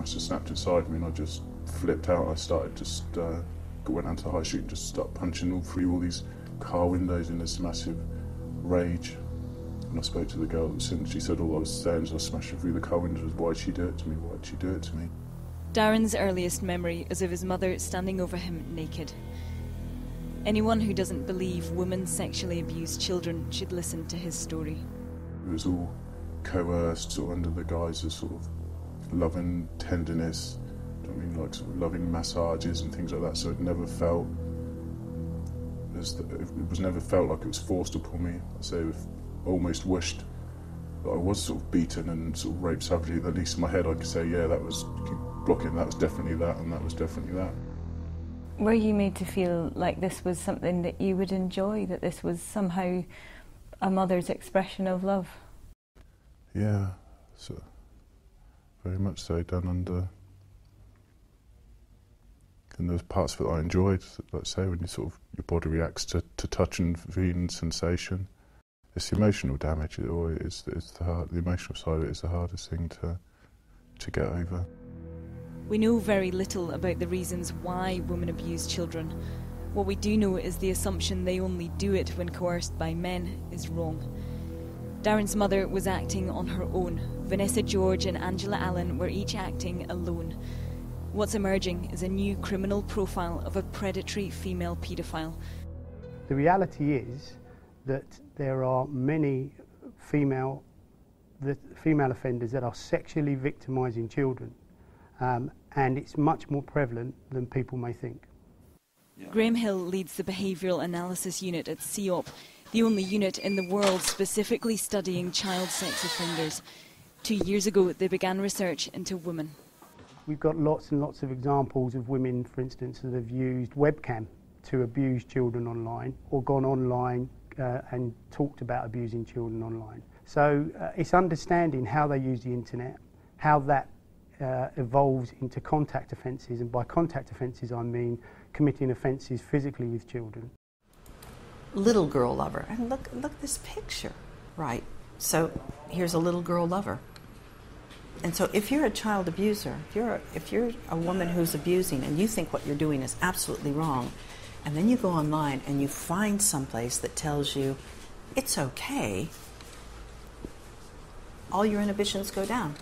must have snapped inside me, and I just flipped out. I started just went down to the high street and just started punching through all these car windows in this massive rage. And I spoke to the girl and she said all I was saying as I was smashing through the car windows, why'd she do it to me, why'd she do it to me? Darren's earliest memory is of his mother standing over him naked. Anyone who doesn't believe women sexually abuse children should listen to his story. It was all coerced, sort of under the guise of sort of loving tenderness, I mean, like sort of loving massages and things like that, so it never felt like it was forced upon me. I say I almost wished that I was sort of beaten and sort of raped savagely. At least in my head I could say, yeah, that was blocking, that was definitely that, and that was definitely that. Were you made to feel like this was something that you would enjoy, that this was somehow a mother's expression of love? Yeah, so very much so, done under. And there's parts of it I enjoyed, like say, when you sort of, your body reacts to touch and feeling sensation. It's the emotional damage, or it's the emotional side of it is the hardest thing to get over. We know very little about the reasons why women abuse children. What we do know is the assumption they only do it when coerced by men is wrong. Darren's mother was acting on her own. Vanessa George and Angela Allen were each acting alone. What's emerging is a new criminal profile of a predatory female paedophile. The reality is that there are many female offenders that are sexually victimising children, and it's much more prevalent than people may think. Yeah. Graham Hill leads the Behavioural Analysis Unit at CEOP, the only unit in the world specifically studying child sex offenders. 2 years ago, they began research into women. We've got lots and lots of examples of women, for instance, that have used webcam to abuse children online, or gone online and talked about abusing children online. So it's understanding how they use the internet, how that evolves into contact offences, and by contact offences I mean committing offences physically with children. Little girl lover, and look at this picture, right? So here's a little girl lover. And so if you're a child abuser, if you're a woman who's abusing and you think what you're doing is absolutely wrong, and then you go online and you find someplace that tells you it's okay, all your inhibitions go down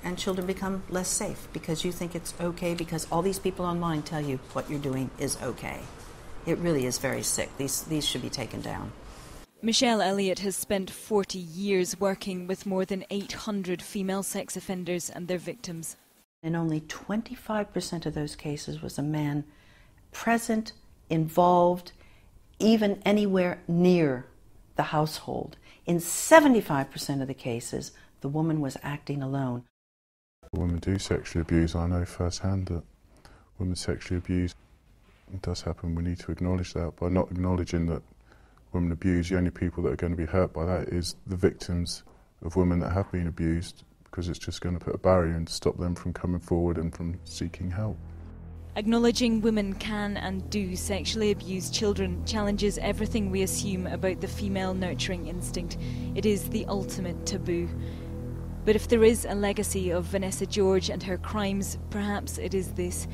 and children become less safe because you think it's okay because all these people online tell you what you're doing is okay. It really is very sick. These should be taken down. Michelle Elliott has spent 40 years working with more than 800 female sex offenders and their victims. In only 25% of those cases was a man present, involved, even anywhere near the household. In 75% of the cases, the woman was acting alone. Women do sexually abuse. I know firsthand that women sexually abuse. It does happen. We need to acknowledge that. By not acknowledging that women abuse, the only people that are going to be hurt by that is the victims of women that have been abused, because it's just going to put a barrier and stop them from coming forward and from seeking help. Acknowledging women can and do sexually abuse children challenges everything we assume about the female nurturing instinct. It is the ultimate taboo. But if there is a legacy of Vanessa George and her crimes, perhaps it is this,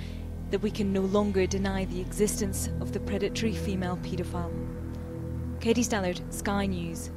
that we can no longer deny the existence of the predatory female paedophile. Katie Stallard, Sky News.